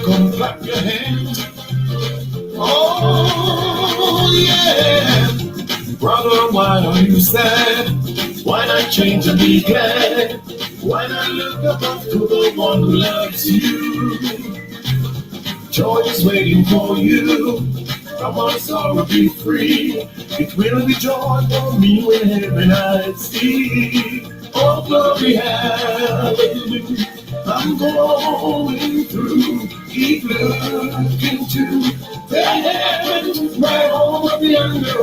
Come clap your hands. Oh, yeah. Brother, why are you sad? Why not change and be glad? Why not look up to the one who loves you? Joy is waiting for you. Come on, sorrow, be free. It will be joy for me when heaven I see. Oh, glory, hallelujah. I'm going through. Keep looking to the heavens, right over the under.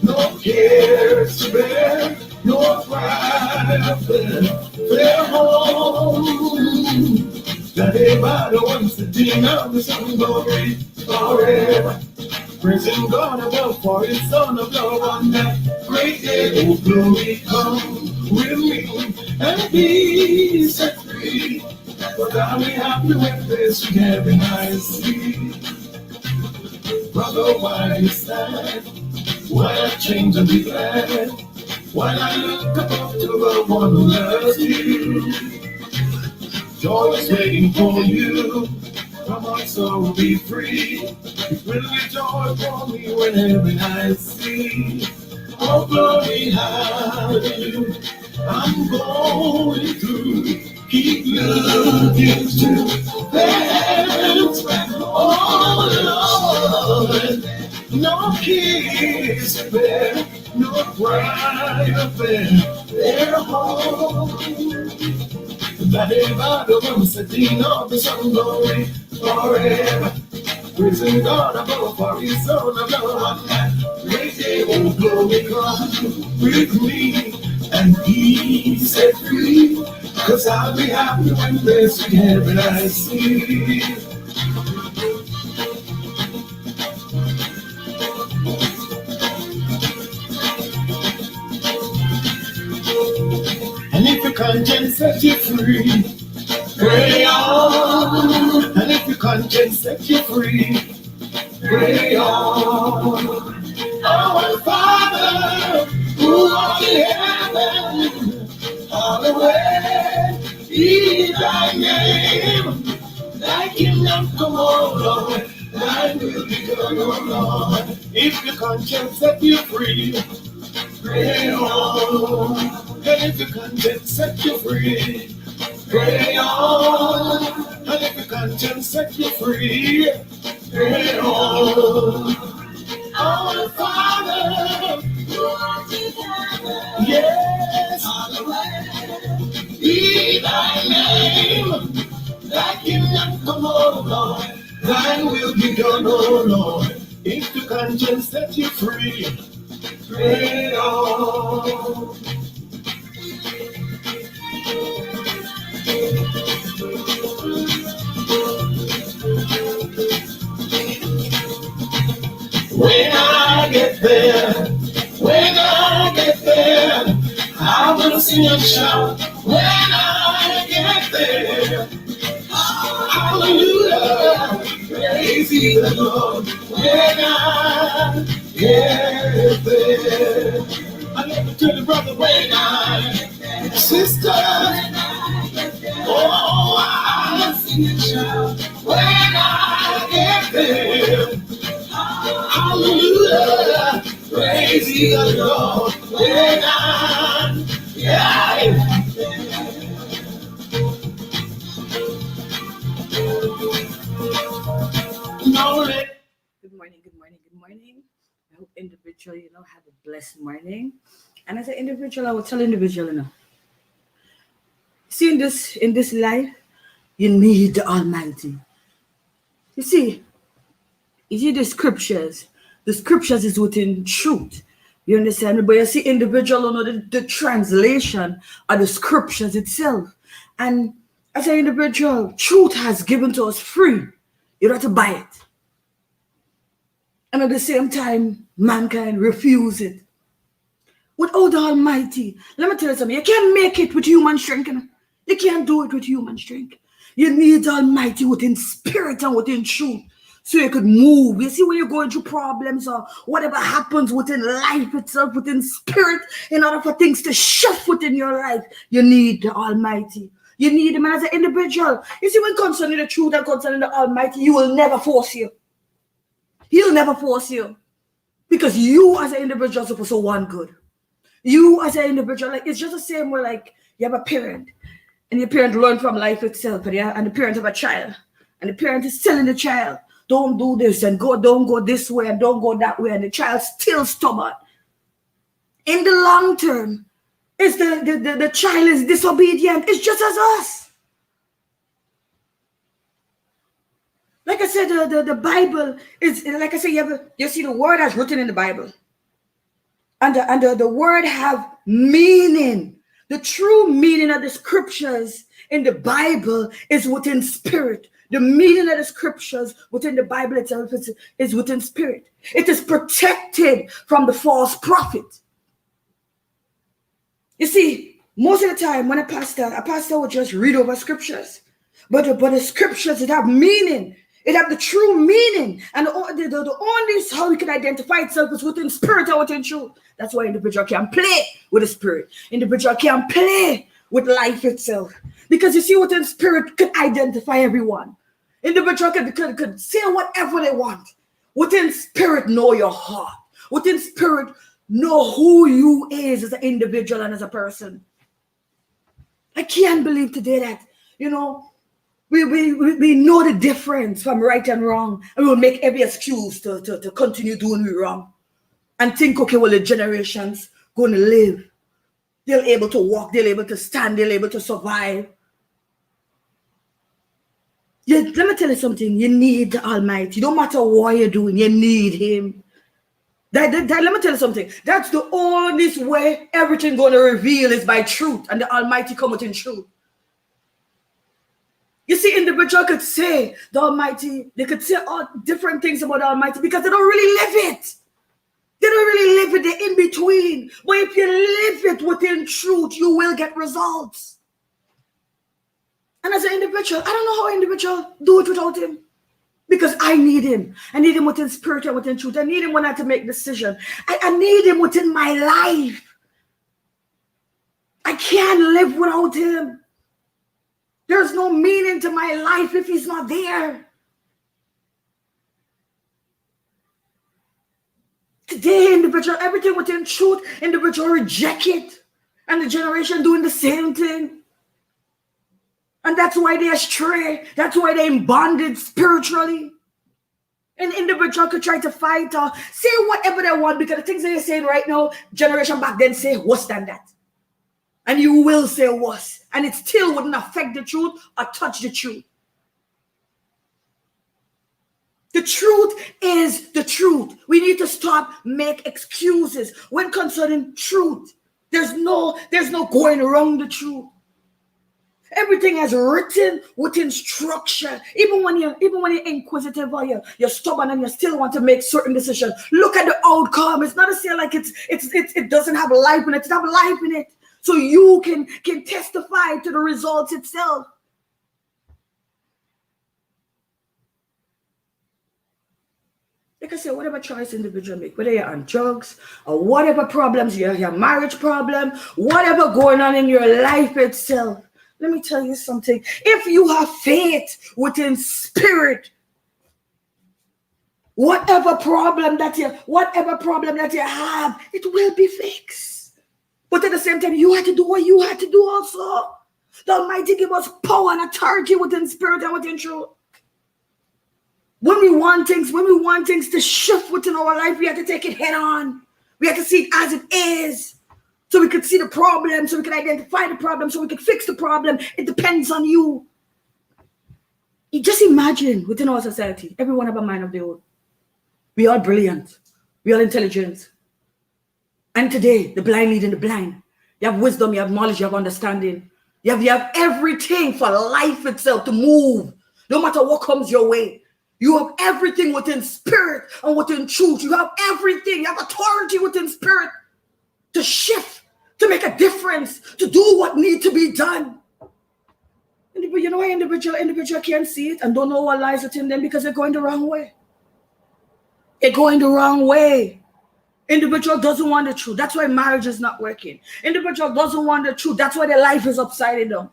No cares to bear, no pride to bear. Fair home. That everybody wants to ding out the sun glory forever. Praising God above for his son of love on that great day. Oh, glory, come with me and be set free. But I'll be happy with this together I see. Brother, why you sad? Why not change and be glad? Why not look up to the one who loves you? Joy is waiting for you. Come on, so be free. It will be joy for me whenever I see. Oh, glory, hallelujah. I'm going through. Keep looking to the heavens. Oh, Lord. No kiss there, no pride there. They're home. That everybody wants to sing of the sun glory forever. Praising God above for his son of love on that great day. Oh, glory, come with me and be set free. Cause I'll be happy when there's heaven I see. And if your conscience set you free, pray on. And if your conscience set you free, pray on. Our Father, who art in heaven, hallowed be thy name. Thy kingdom come, O Lord, thy will be done, O Lord. If your conscience set you free, pray on. And if your conscience set you free, pray on. And if your conscience set you free, pray on. Our Father, who art in heaven, yes, hallowed be thy name. Thy kingdom come, O Lord, thy will be done, O Lord. If your conscience set you free, pray on. When I get there, when I get there, I will sing and shout. When I get there, hallelujah, praise ye the Lord. When I get there, I never tell you, brother, when I get there, sister, oh, I'll sing and shout. When I get there, hallelujah, praise ye the Lord. When I get Good morning, good morning, good morning. I hope individual, have a blessed morning. And as an individual, I will tell individual, see in this life, you need the Almighty. You see the scriptures is within truth. You understand me? But you see individual, the translation of the scriptures itself. And as an individual, truth has given to us free. You don't have to buy it. And at the same time, mankind refuse it. Without the Almighty, let me tell you something. You can't make it with human strength. You can't do it with human strength. You need the Almighty within spirit and within truth, so you could move. You see, when you're going through problems or whatever happens within life itself, within spirit, in order for things to shift within your life, you need the Almighty. You need him as an individual. You see, when concerning the truth and concerning the Almighty, he will never force you. He'll never force you. Because you as an individual are supposed to want good. You as an individual, like, it's just the same way, like, you have a parent, and your parent learn from life itself, and the parent have a child, and the parent is telling the child, don't do this, and don't go this way, and don't go that way, and the child still stubborn. In the long term, it's the child is disobedient. It's just as us. Like I said, the Bible is, like I said, you see the word as written in the Bible. And the word have meaning. The true meaning of the scriptures in the Bible is within spirit. The meaning of the scriptures within the Bible itself is within spirit. It is protected from the false prophet. You see, most of the time when a pastor would just read over scriptures. But the scriptures, it have meaning. It have the true meaning. And the only how we can identify itself is within spirit and within truth. That's why individual can play with the spirit. Individual can play with life itself. Because you see, within spirit can identify everyone. Individual could say whatever they want. Within spirit, know your heart. Within spirit, know who you is as an individual and as a person. I can't believe today that, we know the difference from right and wrong, and we'll make every excuse to continue doing it wrong and think, okay, well, the generations going to live. They're able to walk, they're able to stand, they're able to survive. Let me tell you something. You need the Almighty. No matter what you're doing, you need him. Let me tell you something. That's the only way everything going to reveal is by truth, and the Almighty come within truth. You see, individual could say the Almighty, they could say all different things about the Almighty because they don't really live it. They don't really live it, they're in between. But if you live it within truth, you will get results. And as an individual, I don't know how individual do it without him. Because I need him. I need him within spirit and within truth. I need him when I have to make decisions. I need him within my life. I can't live without him. There's no meaning to my life if he's not there. Today, individual, everything within truth, individual reject it. And the generation doing the same thing. And that's why they astray. That's why they're in bondage spiritually. An individual could try to fight or say whatever they want because the things that you're saying right now, generation back then say worse than that. And you will say worse. And it still wouldn't affect the truth or touch the truth. The truth is the truth. We need to stop make excuses when concerning truth. There's no going around the truth. Everything is written within structure. Even when you're inquisitive or you're stubborn and you still want to make certain decisions, look at the outcome. It's not to say like it doesn't have life in it. It has life in it. So you can testify to the results itself. Like I said, whatever choice individual make, whether you're on drugs or whatever problems, your marriage problem, whatever going on in your life itself, let me tell you something. If you have faith within spirit, whatever problem that you have, it will be fixed. But at the same time, you have to do what you have to do also. The Almighty give us power and authority within spirit and within truth. When we want things to shift within our life, we have to take it head on. We have to see it as it is. So we could see the problem, so we can identify the problem, so we could fix the problem. It depends on you. You just imagine within our society, everyone have a mind of their own. We are brilliant. We are intelligent. And today, the blind leading the blind. You have wisdom, you have knowledge, you have understanding. You have everything for life itself to move. No matter what comes your way. You have everything within spirit and within truth. You have everything. You have authority within spirit to shift, to make a difference, to do what needs to be done. You know why individual can't see it and don't know what lies within them because they're going the wrong way. They're going the wrong way. Individual doesn't want the truth. That's why marriage is not working. Individual doesn't want the truth. That's why their life is upside down.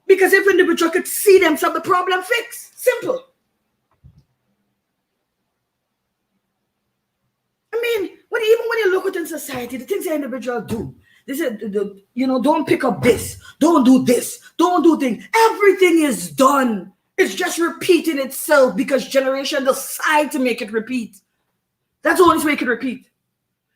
Because if individual could see themselves, the problem fixed. Simple. I mean, even when you look within society, the things that individuals do, they said, don't pick up this, don't do this, don't do things. Everything is done. It's just repeating itself because generation decide to make it repeat. That's the only way it can repeat.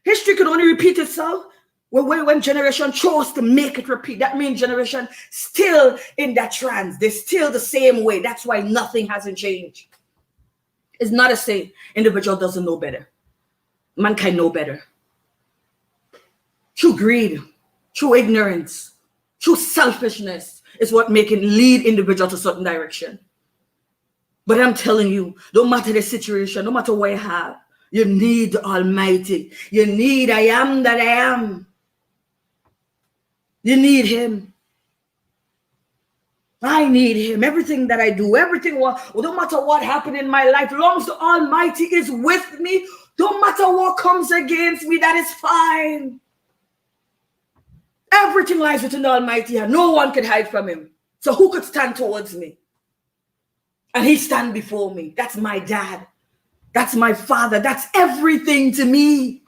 History can only repeat itself when generation chose to make it repeat. That means generation still in that trance. They're still the same way. That's why nothing hasn't changed. It's not a say individual doesn't know better. Mankind know better. True greed, true ignorance, true selfishness is what lead individual to certain direction. But I'm telling you, no matter the situation, no matter what you have, you need the Almighty. You need I am that I am. You need him. I need him. Everything that I do, everything, no matter what happened in my life, as long as the Almighty is with me, no matter what comes against me, that is fine. Everything lies within the Almighty, and no one can hide from him. So who could stand towards me? And he stand before me. That's my dad. That's my father. That's everything to me.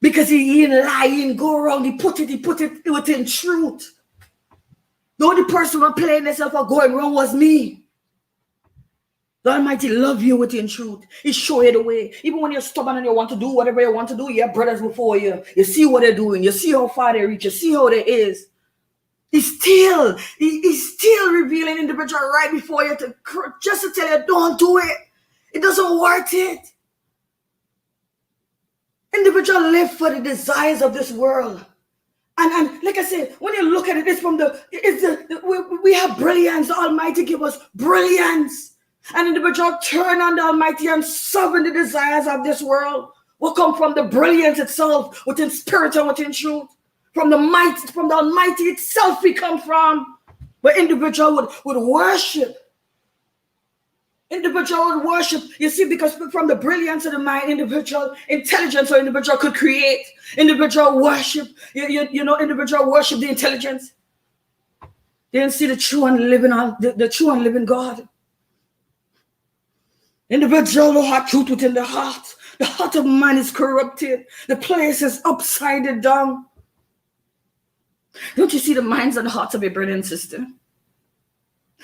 Because he ain't lie, he ain't go wrong. He put it within truth. The only person who playing himself or going wrong was me. The Almighty love you within truth. He show you the way. Even when you're stubborn and you want to do whatever you want to do, you have brothers before you. You see what they're doing. You see how far they reach. You see how they is. He's still revealing individual right before you just to tell you, don't do it. It doesn't worth it. Individual live for the desires of this world. And like I said, when you look at it, we have brilliance. The Almighty give us brilliance. And individual turn on the Almighty and serve the desires of this world will come from the brilliance itself, within spirit and within truth. From the Almighty itself we come from. Where individual would worship. Individual would worship. You see, because from the brilliance of the mind, individual intelligence or individual could create. Individual worship. Individual worship the intelligence. They didn't see the true and living God. Individual who have truth within the heart. The heart of man is corrupted. The place is upside down. Don't you see the minds and the hearts of your brother and sister?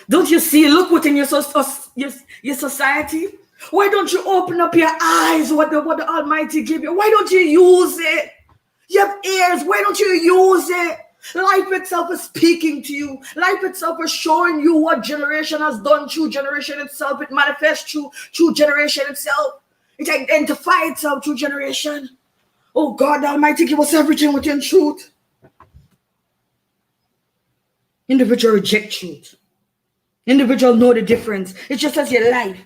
Don't you see? Look within your society. Why don't you open up your eyes? What the Almighty give you? Why don't you use it? You have ears. Why don't you use it? Life itself is speaking to you. Life itself is showing you what generation has done through generation itself. It manifests through generation itself. It identifies itself through generation. Oh God, the Almighty give us everything within truth. Individual reject truth. Individual know the difference. It's just as your life.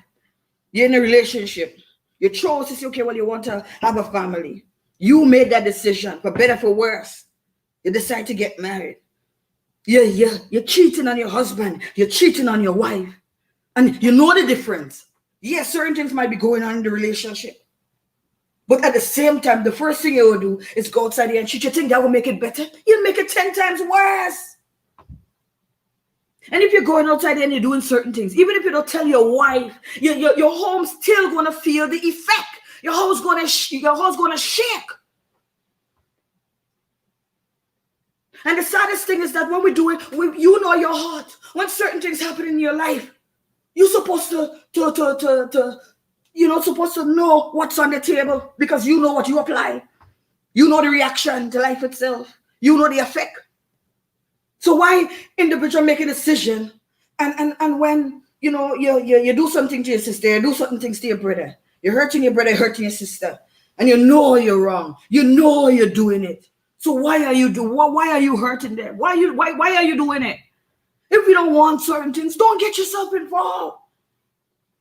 You're in a relationship. You chose to say, okay, well, you want to have a family. You made that decision, for better, for worse. You decide to get married. You're cheating on your husband. You're cheating on your wife. And you know the difference. Yes, certain things might be going on in the relationship. But at the same time, the first thing you will do is go outside there and cheat. You think that will make it better? You'll make it 10 times worse. And if you're going outside there and you're doing certain things, even if you don't tell your wife, your home's still going to feel the effect. Your home's going to shake. And the saddest thing is that when we do it, you know your heart. When certain things happen in your life, you're supposed to know what's on the table because you know what you apply. You know the reaction to life itself. You know the effect. So why individual make a decision and when you do something to your sister, you do certain things to your brother, you're hurting your brother, you're hurting your sister, and you know you're wrong. You know you're doing it. So why are you hurting them? Why are you doing it? If you don't want certain things, don't get yourself involved.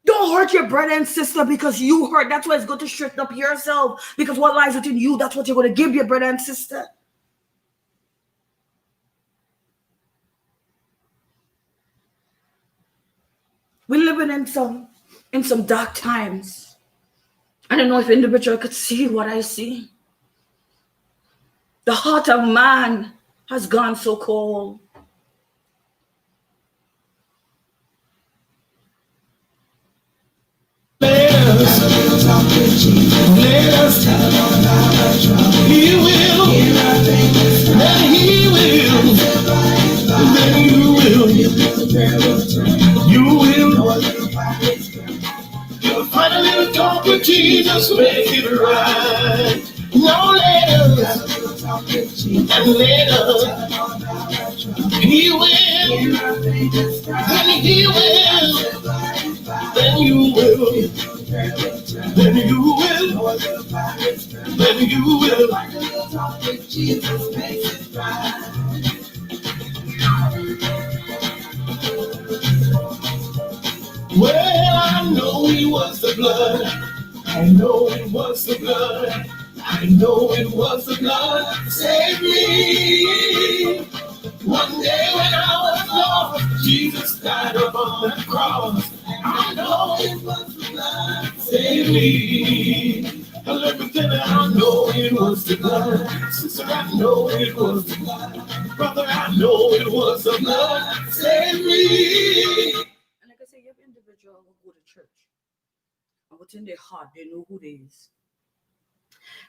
Don't hurt your brother and sister because you hurt. That's why it's good to straighten up yourself. Because what lies within you, that's what you're going to give your brother and sister. We're living in some dark times. I don't know if individual could see what I see. The heart of man has gone so cold. Let us tell him all about our trouble. He will. Then he will. Then you will. You will. You'll find a little talk with Jesus, make it right. No letters and letters. He will. Then he will. Then you will. Then you will. Then you will. Well, I know it was the blood. I know it was the blood. I know it was the blood. Save me. One day when I was lost, Jesus died upon that cross. I know it was the blood. Save me. Let me tell you, I know it was the blood. Sister, I know it was the blood. Brother, I know it was the blood. Save me. And like I say, you have individuals who go to church. And within their heart, they know who they is.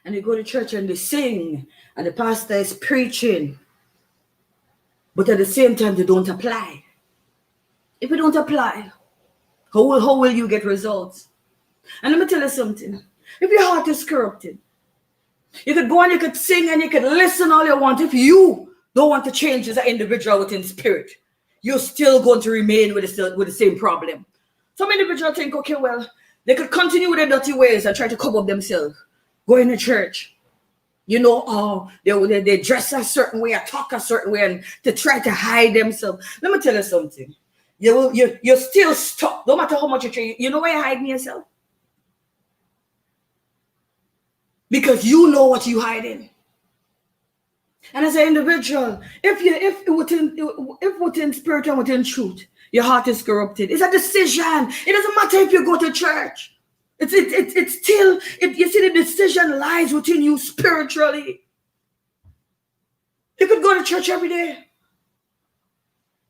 And they go to church and they sing. And the pastor is preaching. But at the same time, they don't apply. If you don't apply, how will you get results? And let me tell you something. If your heart is corrupted, you could go and you could sing and you could listen all you want. If you don't want to change as an individual within spirit, you're still going to remain with the same problem. Some individuals think, okay, well, they could continue with their dirty ways and try to cover up themselves. Going to church. You know, they dress a certain way, or talk a certain way, and to try to hide themselves. Let me tell you something. You're still stuck. No matter how much you try. You know why you're hiding yourself? Because you know what you're hiding. And as an individual, if within spirit and within truth, your heart is corrupted, it's a decision. It doesn't matter if you go to church. It's still, you see, the decision lies within you spiritually. You could go to church every day.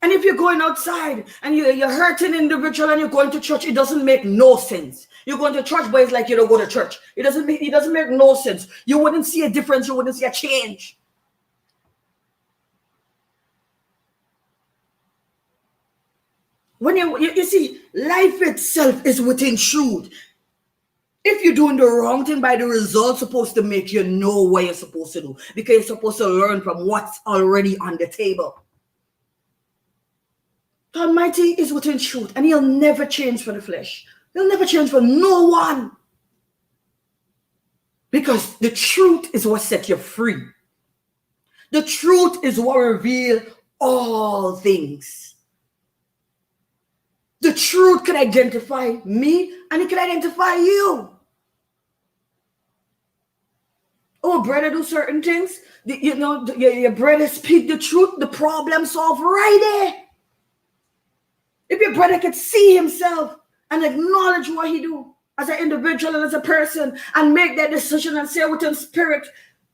And if you're going outside and you're hurting individual and you're going to church, it doesn't make no sense. You're going to church, but it's like you don't go to church. It doesn't make no sense. You wouldn't see a difference. You wouldn't see a change. When you see, life itself is within truth. If you're doing the wrong thing, by the results supposed to make you know what you're supposed to do, because you're supposed to learn from what's already on the table. The Almighty is within truth, and he'll never change for the flesh. He'll never change for no one. Because the truth is what sets you free. The truth is what reveals all things. The truth can identify me, and it can identify you. Oh, brother, do certain things. Your brother speak the truth, the problem solved right there. If your brother could see himself and acknowledge what he do as an individual and as a person and make that decision and say within spirit,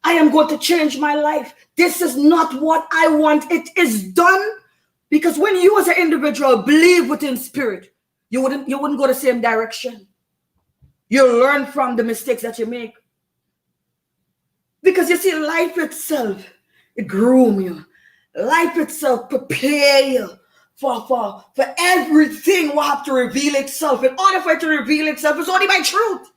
I am going to change my life. This is not what I want. It is done. Because when you as an individual believe within spirit, you wouldn't go the same direction. You learn from the mistakes that you make. Because you see, life itself, it groom you. Life itself prepare you for everything will have to reveal itself. In order for it to reveal itself, it's only by truth.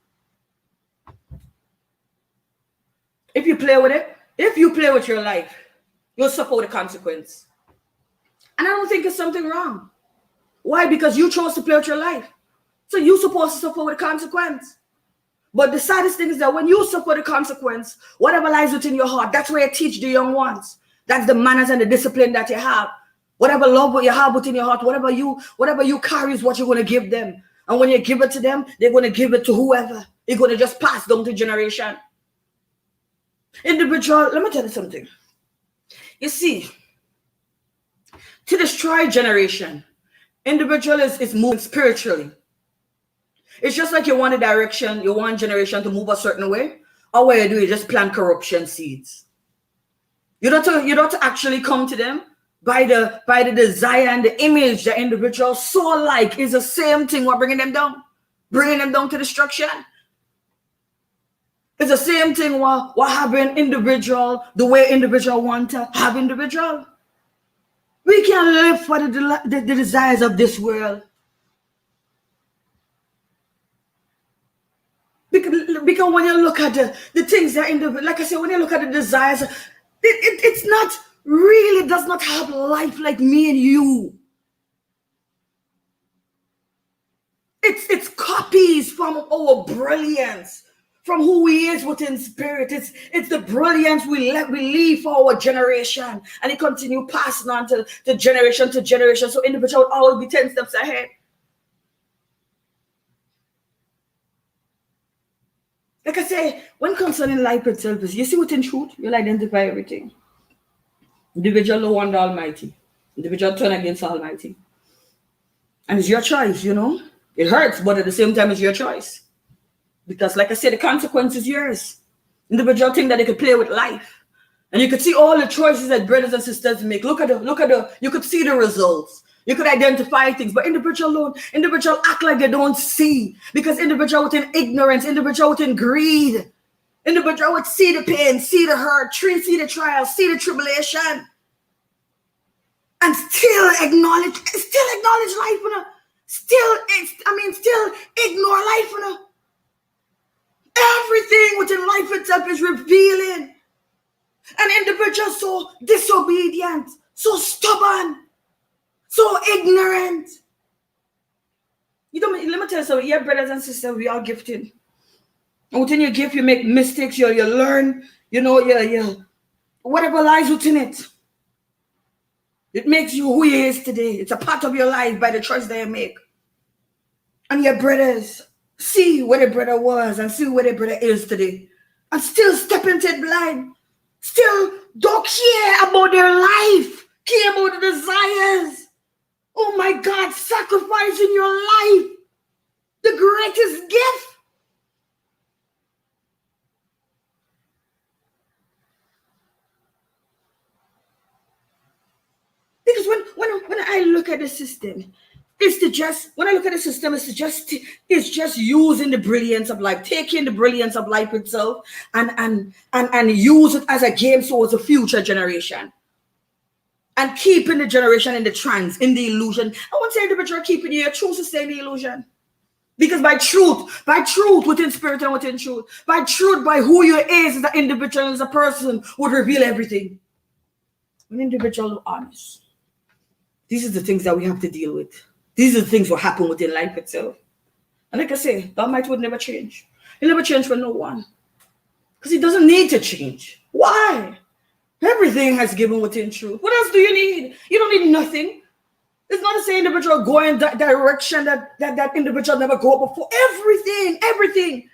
If you play with it, if you play with your life, you'll suffer the consequence. And I don't think it's something wrong. Why? Because you chose to play with your life. So you're supposed to suffer with the consequence. But the saddest thing is that when you suffer the consequence, whatever lies within your heart, that's where you teach the young ones. That's the manners and the discipline that you have. Whatever love you have within your heart, whatever you carry is what you're going to give them. And when you give it to them, they're going to give it to whoever. It's going to just pass down to generation. Individual, let me tell you something. You see, to destroy generation, individual is moving spiritually. It's just like you want a direction, you want generation to move a certain way. All what you do is just plant corruption seeds. You don't have to actually come to them by the desire and the image the individual so like is the same thing what bringing them down. bringing them down to destruction. It's the same thing what having individual, the way individual want to have individual. We can't live for the desires of this world. Because when you look at the things that individual, like I said, when you look at the desires, it's not really does not have life like me and you. It's copies from our brilliance, from who we is within spirit. It's the brilliance we leave for our generation, and it continue passing on to generation to generation. So individual will always be 10 steps ahead. Like I say, when concerning life itself, you see within truth, you'll identify everything. Individual no wonder Almighty. Individual turn against Almighty. And it's your choice, you know. It hurts, but at the same time, it's your choice. Because like I said, the consequence is yours. Individual think that they could play with life. And you could see all the choices that brothers and sisters make. Look at you could see the results. You could identify things, but individual act like they don't see. Because individual within ignorance, individual within greed, individual would see the pain, see the hurt, see the trial, see the tribulation. And still acknowledge life, you know? Still ignore life, you know? Everything within life itself is revealing. An individual so disobedient, so stubborn, so ignorant. Let me tell you something. Yeah, brothers and sisters, we are gifted. And within your gift, you make mistakes, you learn, whatever lies within it. It makes you who you is today. It's a part of your life by the choice that you make. And your brothers see where the brother was and see where the brother is today. And still step into it blind. Still don't care about their life. Care about the desires. Oh my God, sacrificing your life. The greatest gift. Because when I look at the system, it's just using the brilliance of life, taking the brilliance of life itself and use it as a game towards a future generation. And keeping the generation in the trance, in the illusion. I won't say individual keeping your truth to stay in the illusion. Because by truth within spirit and within truth, by who you is as an individual, as a person, would reveal everything. An individual is honest. These are the things that we have to deal with. These are the things that happen within life itself. And like I say, the Almighty would never change. He'll never change for no one. Because he doesn't need to change. Why? Everything has given within truth. What else do you need? You don't need nothing. It's not to say individual go in that direction that individual never go before. Everything.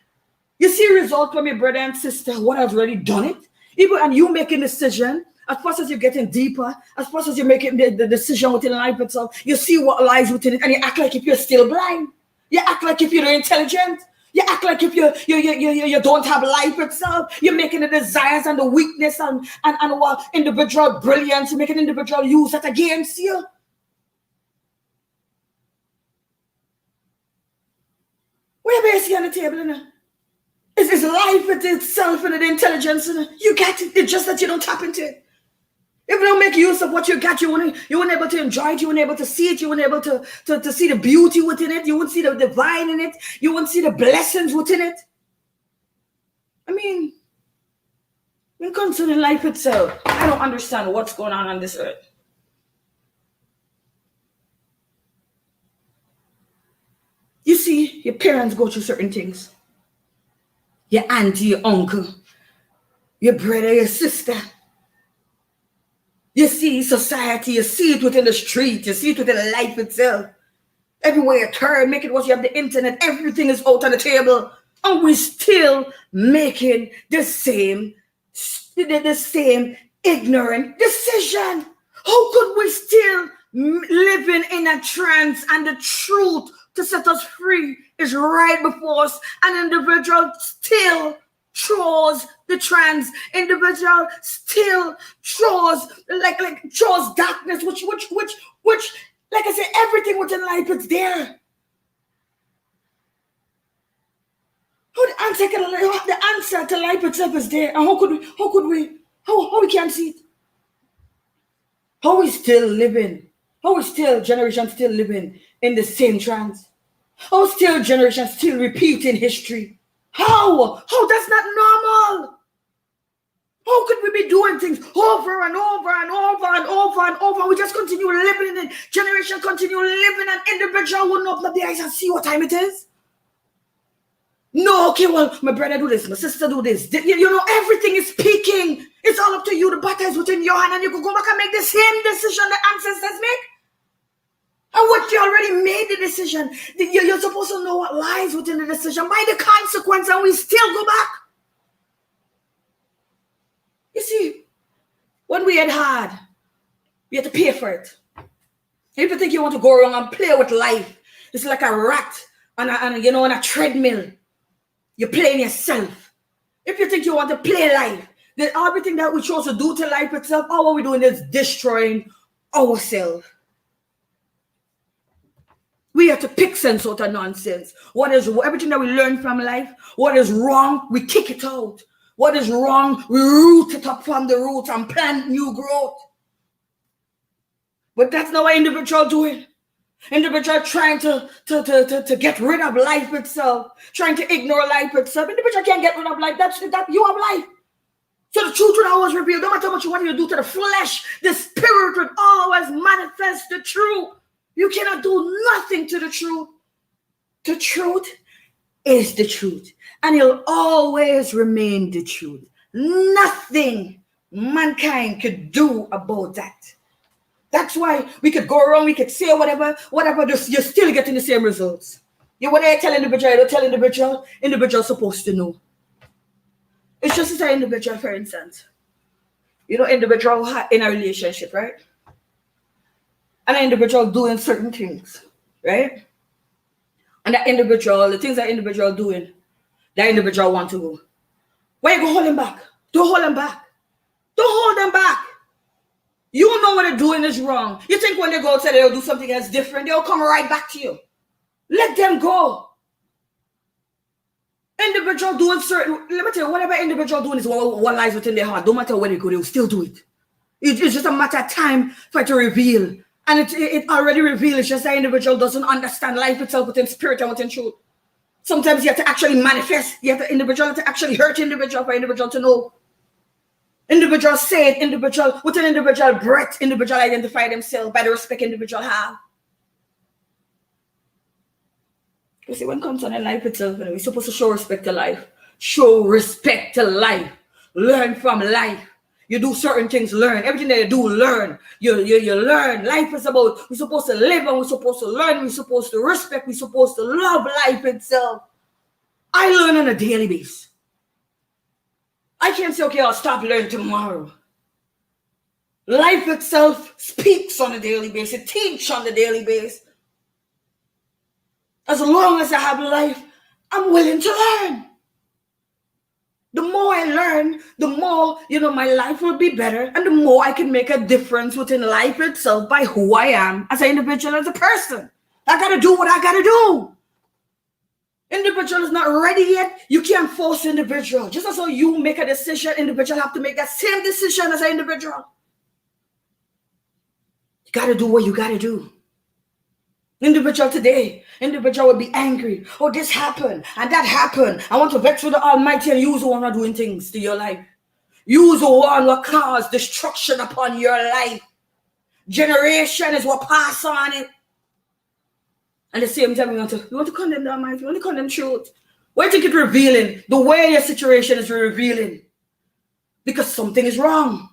You see result from your brother and sister, what has already done it. Even and you making decision, as fast as you're getting deeper, as fast as you're making the decision within life itself, you see what lies within it, and you act like if you're still blind. You act like if you're intelligent. You act like if you don't have life itself. You're making the desires and the weakness and what individual brilliance, you're making individual use that against you. Whatever you see on the table, you know, it's life itself and the intelligence. You know, you get it. It's just that you don't tap into it. If you don't make use of what you got, you weren't able to enjoy it, you weren't able to see it, you weren't able to see the beauty within it, you wouldn't see the divine in it, you wouldn't see the blessings within it. I mean, when concerning life itself, I don't understand what's going on this earth. You see, your parents go through certain things. Your auntie, your uncle, your brother, your sister. You see society, you see it within the street, you see it within life itself. Everywhere you turn, make it what you have the internet, everything is out on the table. And we're still making the same ignorant decision. How could we still living in a trance and the truth to set us free is right before us? An individual still chose the trance. Individual still chose chose darkness, which like I said, everything within life is there. How the answer to life itself is there, and how we can't see it? How we still living? How we still generation still living in the same trance? How still generation still repeating history? How? How that's not normal? How could we be doing things over and over and over and over and over? We just continue living in it. Generation continue living, and individual will not open up the eyes and see what time it is. No, okay, well, my brother do this, my sister do this. You know, everything is peaking. It's all up to you. The battle is within your hand, and you can go back and make the same decision the ancestors make. And what you already made the decision, you're supposed to know what lies within the decision by the consequence, and we still go back. You see, when we had hard, we had to pay for it. If you think you want to go around and play with life, it's like a rat on a treadmill. You're playing yourself. If you think you want to play life, then everything that we chose to do to life itself, all what we're doing is destroying ourselves. We have to pick sense out of nonsense. Everything that we learn from life, what is wrong, we kick it out. What is wrong, we root it up from the roots and plant new growth. But that's not what individual doing. Individual trying to get rid of life itself, trying to ignore life itself. Individual can't get rid of life. That you have life. So the truth will always reveal. No matter what you want to do to the flesh, the spirit will always manifest the truth. You cannot do nothing to the truth. The truth is the truth, and it'll always remain the truth. Nothing mankind could do about that. That's why we could go around, we could say whatever, you're still getting the same results. What I tell individual, I don't tell individual supposed to know. It's just as an individual, for instance. Individual in a relationship, right? And an individual doing certain things, right? And that individual, the things that individual doing, that individual want to go. Why you go hold him back? Don't hold him back. Don't hold them back. You know what they're doing is wrong. You think when they go outside, they'll do something that's different, they'll come right back to you. Let them go. Individual doing certain, let me tell you, whatever individual doing is what lies within their heart. Don't matter where they go, they'll still do it. It's just a matter of time for it to reveal. And it already reveals. It's just that individual doesn't understand life itself within spirit and within truth. Sometimes you have to actually manifest. Individual have to actually hurt individual for individual to know. Individual say it, with an individual breath, individual identify themselves by the respect individual have. You see, when it comes on in life itself, we're supposed to show respect to life. Show respect to life. Learn from life. You do certain things, learn. Everything that you do, learn. You learn. Life is about, we're supposed to live and we're supposed to learn. We're supposed to respect. We're supposed to love life itself. I learn on a daily basis. I can't say, okay, I'll stop learning tomorrow. Life itself speaks on a daily basis. It teaches on a daily basis. As long as I have life, I'm willing to learn. The more I learn, the more, my life will be better, and the more I can make a difference within life itself by who I am as an individual, as a person. I got to do what I got to do. Individual is not ready yet. You can't force individual. Just as how you make a decision, individual have to make that same decision as an individual. You got to do what you got to do. Individual today, individual will be angry. Oh, this happened and that happened. I want to vex with the Almighty, and use the one who are doing things to your life. Use the one who cause destruction upon your life. Generation is what pass on it. At the same time, we want to condemn the Almighty. We want to condemn truth. Why do you think it's revealing? The way your situation is revealing. Because something is wrong.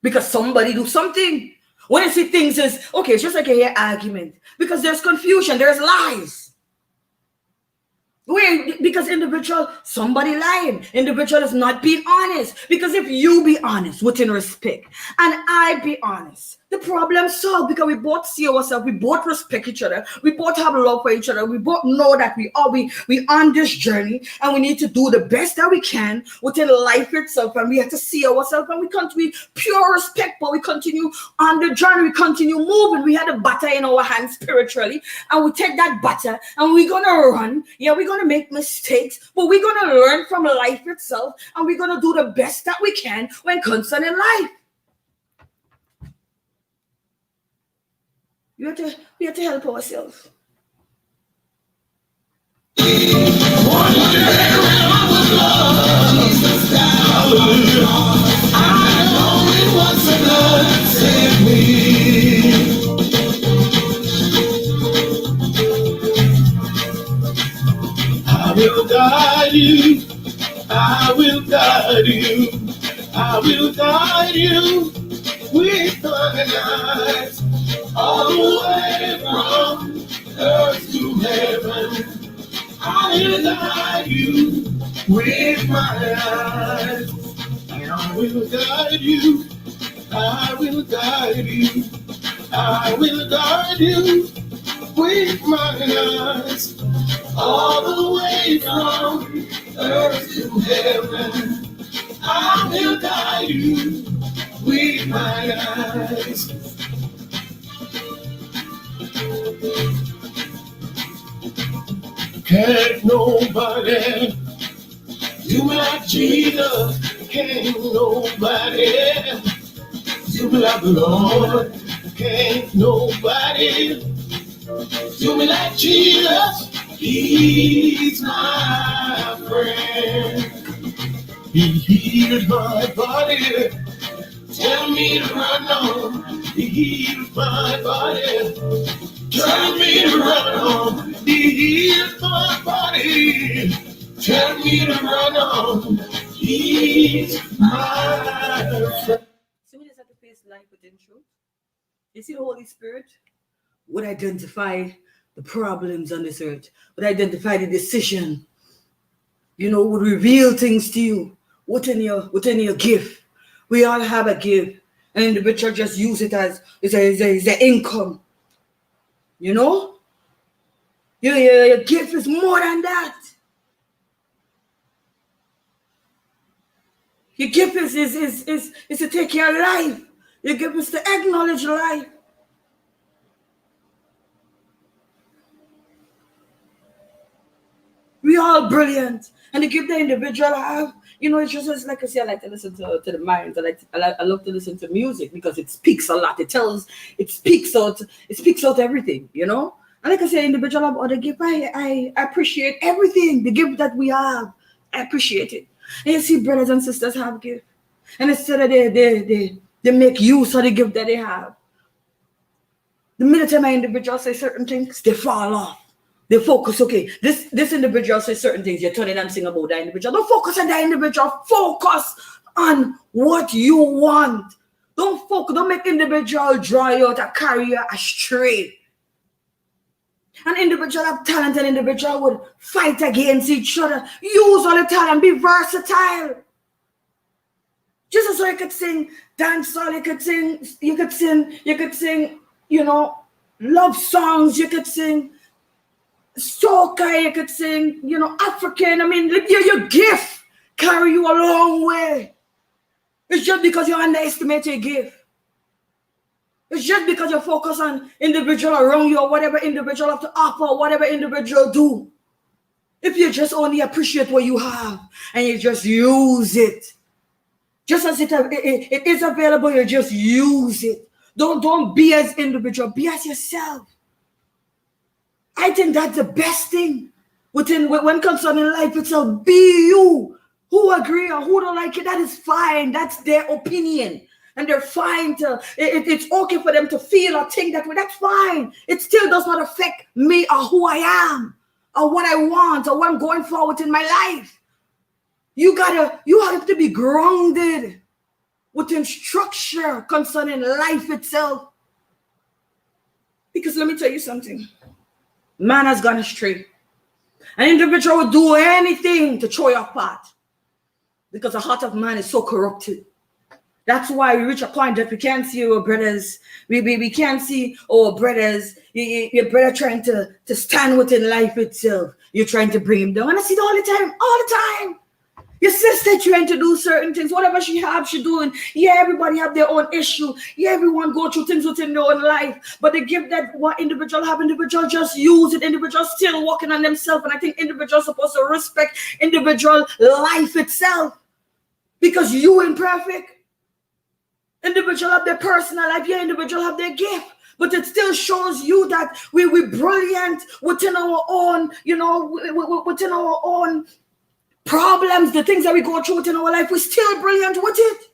Because somebody do something. When I see things as, okay, it's just like a argument. Because there's confusion, there's lies. Because somebody lying. Individual is not being honest. Because if you be honest within respect, and I be honest The problem solved because we both see ourselves, we both respect each other, we both have love for each other, we both know that we on this journey and we need to do the best that we can within life itself, and we have to see ourselves and we can't be pure respect, but we continue on the journey, we continue moving. We had a batter in our hands spiritually, and we take that batter and we're gonna run. Yeah, we're gonna make mistakes, but we're gonna learn from life itself, and we're gonna do the best that we can when concerning life. We have to help ourselves. I will guide you. I will guide you. I will guide you with my eyes all the way from earth to heaven. I will guide you with my eyes. I will guide you. I will guide you. I will guide you with my eyes all the way from earth to heaven. I will guide you with my eyes. Can't nobody do me like Jesus. Can't nobody do me like the Lord. Can't nobody do me like Jesus. He's my friend. He healed my body. Tell me to run on. He healed my body. Tell me to run on. He healed my body. Tell me to run on. He's my friend. So we just have to face life within truth. You see, the Holy Spirit would identify the problems on this earth, would identify the decision, would reveal things to you within your gift. We all have a gift, and the individual just use it as it's an income. Your gift is more than that. Your gift is to take care of life. Your gift is to acknowledge life. We all brilliant, and the gift the individual have, it's just like I say. I like to listen to the minds. I love to listen to music because it speaks a lot. It speaks out everything, And like I say, individual have other gift. I appreciate everything, the gift that we have. I appreciate it. And you see, brothers and sisters have gift, and instead of they make use of the gift that they have. The minute my individual say certain things, they fall off. They focus, okay, this individual says certain things, you turn it and sing about that individual. Don't focus on that individual. Focus on what you want. Don't make individual draw you out or carry you astray. An individual have talent, an individual would fight against each other. Use all the talent, be versatile. Just as you could sing dancehall, you could sing, love songs, you could sing soca, you could sing, African. I mean, your gift carry you a long way. It's just because you underestimate your gift. It's just because you focus on individual around you or whatever individual have to offer or whatever individual do. If you just only appreciate what you have and you just use it, just as it is available, you just use it. Don't be as individual, be as yourself. I think that's the best thing when concerning life itself. Be you. Who agree or who don't like it, that is fine. That's their opinion. And they're fine to, it's okay for them to feel or think that way. That's fine. It still does not affect me or who I am or what I want or what I'm going forward in my life. You have to be grounded within structure concerning life itself. Because let me tell you something. Man has gone astray. An individual will do anything to throw you apart. Because the heart of man is so corrupted That's why we reach a point that we can't see our brothers. We can't see our brothers. Your brother trying to stand within life itself. You're trying to bring him down. And I see it all the time. Your sister trying to do certain things. Whatever she have, she doing. Yeah, everybody have their own issue. Yeah, everyone go through things within their own life. But the gift that what individual have, individual just use it. Individual still working on themselves. And I think individual supposed to respect individual life itself. Because you imperfect. Individual have their personal life. Yeah, individual have their gift. But it still shows you that we're brilliant within our own, within our own problems, the things that we go through within our life, we're still brilliant with it.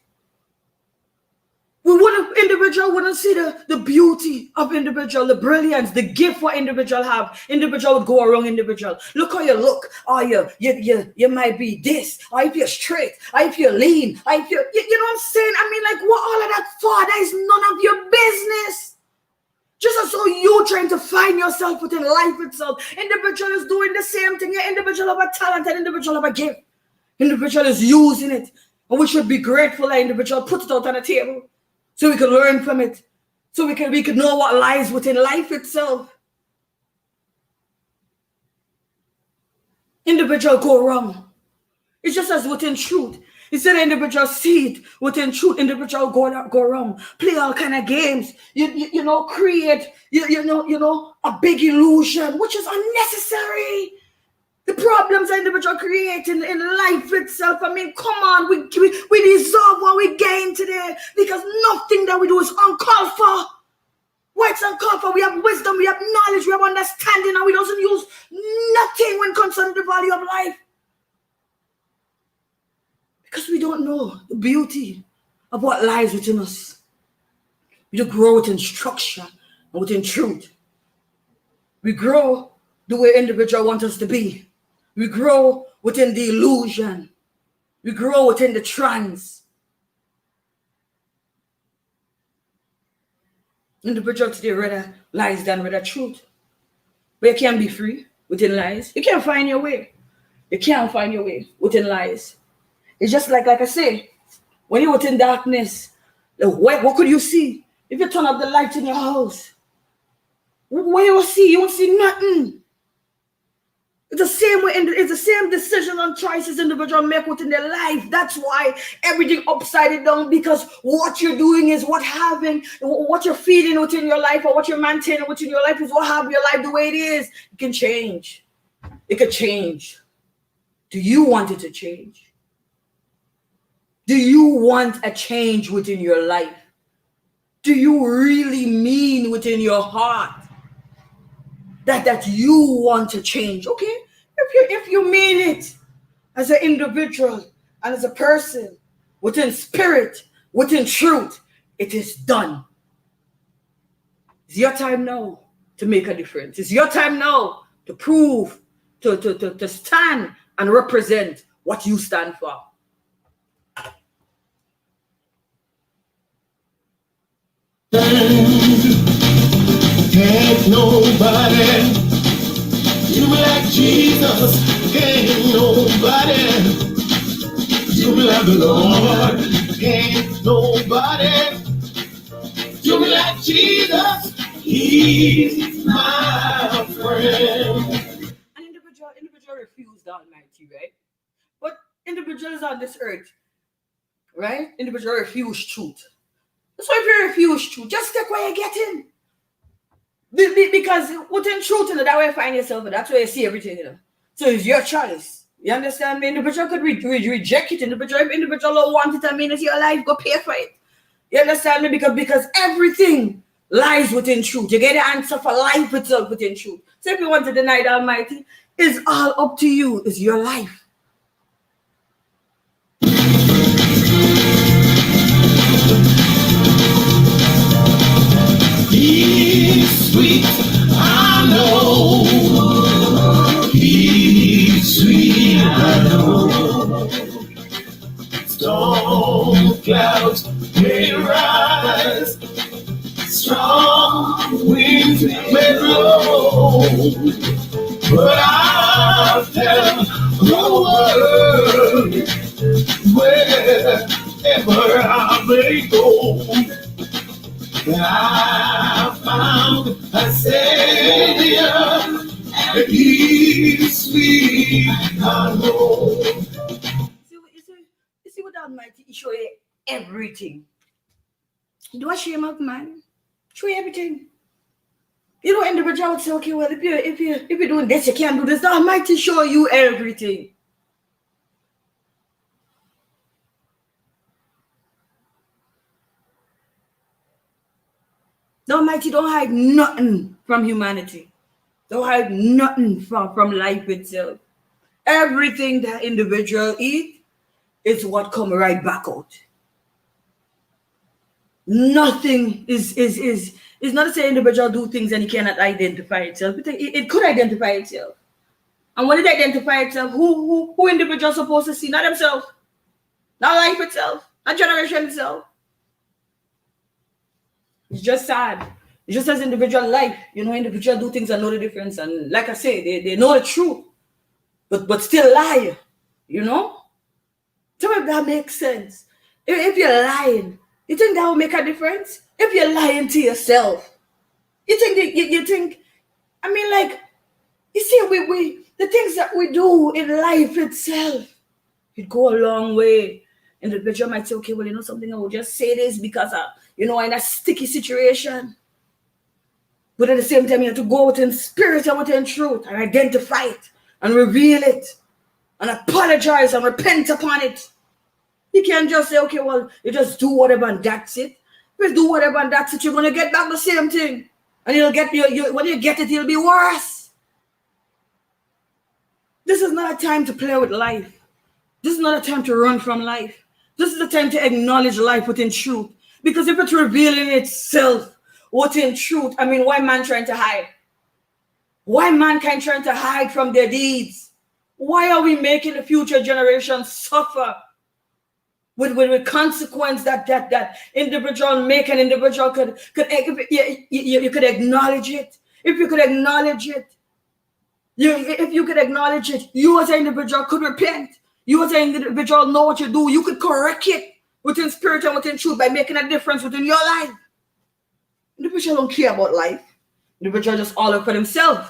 Individual wouldn't see the beauty of individual, the brilliance, the gift what individual have. Individual would go around individual. Look how you look. Oh, you might be this. Or if you're straight. Or if you're lean. Or if you know what I'm saying? I mean, like, what all of that for? That is none of your business. Just as so you trying to find yourself within life itself. Individual is doing the same thing. Yeah, individual have a talent and individual have a gift. Individual is using it. And we should be grateful that individual put it out on the table. So we can learn from it. So we can know what lies within life itself. Individual go wrong. It's just as within truth. Instead of individual see it within truth, individual go wrong. Play all kind of games. Create a big illusion, which is unnecessary. The problems that individual create in life itself. I mean, come on, we deserve what we gain today because nothing that we do is uncalled for. Why it's uncalled for? We have wisdom, we have knowledge, we have understanding, and we don't use nothing when it comes to the value of life. Because we don't know the beauty of what lies within us. We don't grow within structure and within truth. We grow the way individual wants us to be. We grow within the illusion. We grow within the trance. Individual today rather lies than rather truth. But you can't be free within lies. You can't find your way. You can't find your way within lies. It's just like I say, when you're within darkness, what could you see? If you turn up the lights in your house, what you will see? You won't see nothing. It's the same way, it's the same decision and choices individuals make within their life. That's why everything upside down, because what you're doing is what you're feeding within your life or what you're maintaining within your life is what have your life the way it is. It can change. It could change. Do you want it to change? Do you want a change within your life? Do you really mean within your heart that you want to change? Okay, if you mean it as an individual and as a person, within spirit, within truth, it is done. It's your time now to make a difference. It's your time now to prove, to stand and represent what you stand for. Can't nobody do me like Jesus. Can't nobody do me like the Lord. Can't nobody do me like Jesus. He's my friend. An individual refused the Almighty, right? But individuals on this earth, right? Individual refuse truth. So if you refuse truth, just take what you're getting. Because within truth, that way you find yourself, and that's where you see everything, So it's your choice. You understand me? Individual could reject it. Individual don't want it, it's your life, go pay for it. You understand me? Because everything lies within truth. You get the answer for life itself within truth. So if you want to deny the Almighty, it's all up to you. It's your life. He's sweet, I know. He's sweet, I know. Storm clouds may rise, strong winds may blow, but I'll tell the world where Wherever I may go, and I found a Savior, and He's sweet, I know. You see what Almighty He show you everything. Do a shame of man. Show you everything. You know, individual would say, okay, well, if you're doing this, you can't do this. The Almighty show you everything. The Almighty don't hide nothing from humanity. Don't hide nothing from life itself. Everything that individual eat is what come right back out. Nothing is not to say individual do things and it cannot identify itself. It could identify itself. And when it identify itself, who individual supposed to see? Not themselves, not life itself, not generation itself. It's just sad. It's just as individual life. You know, individual do things and know the difference. And like I say, they know the truth, but still lie. You know? Tell me if that makes sense. If you're lying, you think that will make a difference? If you're lying to yourself, you think that you think, I mean, like, you see, we the things that we do in life itself, it go a long way. And the individual might say, okay, well, you know something, I will just say this because you know, in a sticky situation. But at the same time, you have to go within spirit and within truth and identify it and reveal it and apologize and repent upon it. You can't just say, okay, well, you just do whatever and that's it. If you do whatever and that's it, you're going to get back the same thing. And you'll get, when you get it, it'll be worse. This is not a time to play with life. This is not a time to run from life. This is the time to acknowledge life within truth. Because if it's revealing itself within truth, I mean, why man trying to hide? Why mankind trying to hide from their deeds? Why are we making the future generations suffer with consequence that individual make an individual could you could acknowledge it. If you could acknowledge it, if you could acknowledge it, you as an individual could repent. You as an individual know what you do. You could correct it within spirit and within truth by making a difference within your life. Individual don't care about life. Individual just all up for themselves.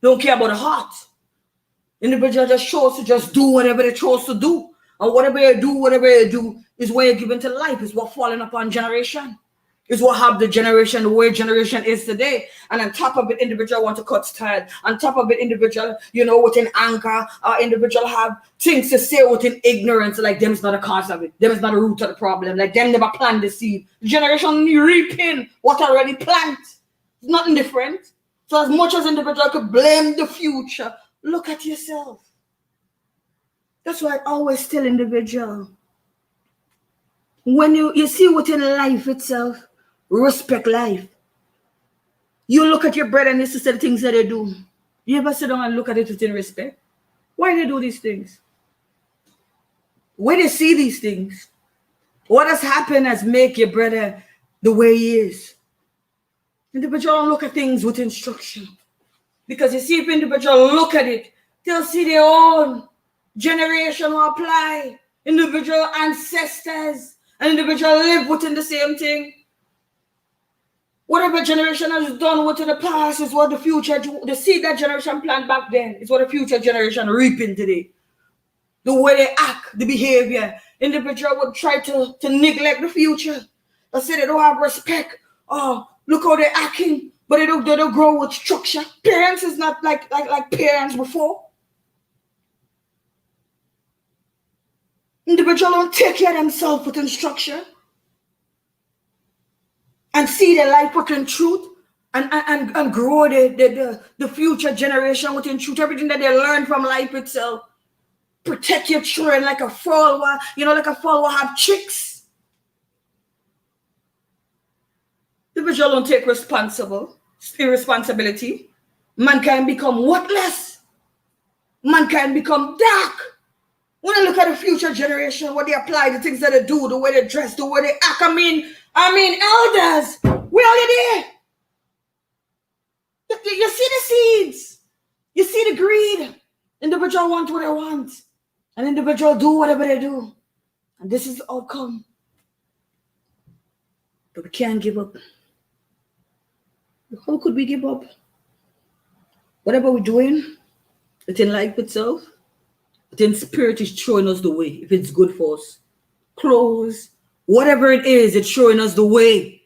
Don't care about the heart. Individual just chose to just do whatever they chose to do. And whatever you do is what you're given to life. Is what falling upon generation. Is what have the generation, the way generation is today. And on top of it, individual want to cut style. On top of it, individual, you know, within anger, individual have things to say within ignorance, like them is not a cause of it. Them is not a root of the problem. Like them never plant the seed. The generation reaping what already plant. It's nothing different. So as much as individual could blame the future, look at yourself. That's why I always tell individual, when you see within life itself, respect life. You look at your brother and your sister, the things that they do. You ever sit down and look at it within respect? Why they do these things? Where they see these things? What has happened has make your brother the way he is? Individual don't look at things with instruction. Because you see, if individual look at it, they'll see their own generation will apply. Individual ancestors and individual live within the same thing. Whatever generation has done within the past is what the future, the seed that generation planted back then is what the future generation reaping today. The way they act, the behavior. Individual would try to neglect the future. They say they don't have respect. Oh, look how they're acting, but they don't grow with structure. Parents is not like parents before. Individual don't take care of themselves within structure and see their life within truth and grow the future generation within truth. Everything that they learn from life itself. Protect your children like a follower. You know, like a follower have chicks. Individual don't take responsibility. Mankind become worthless. Mankind become dark. When I look at the future generation, what they apply, the things that they do, the way they dress, the way they act, I mean, elders, we already there. You see the seeds. You see the greed. Individual want what they want. And individual do whatever they do. And this is the outcome. But we can't give up. How could we give up? Whatever we're doing, within life itself, within spirit is showing us the way, if it's good for us. Clothes, whatever it is, it's showing us the way.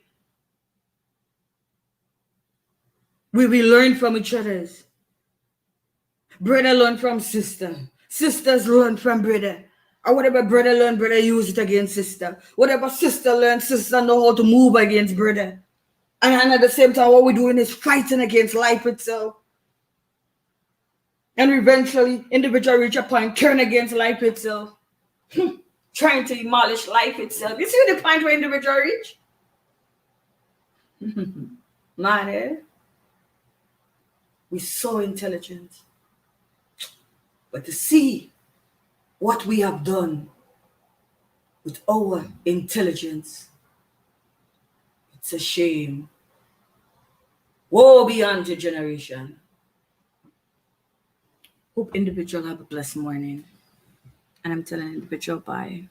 We learn from each other's. Brother learn from sister. Sisters learn from brother. Or whatever brother learn, brother use it against sister. Whatever sister learn, sister know how to move against brother. And at the same time, what we're doing is fighting against life itself. And eventually, individual reach a point, turn against life itself. Trying to demolish life itself. You see the point where individual reach? Man, eh? We're so intelligent. But to see what we have done with our intelligence, it's a shame. Woe be unto generation. Hope individual have a blessed morning. And I'm telling individual bye.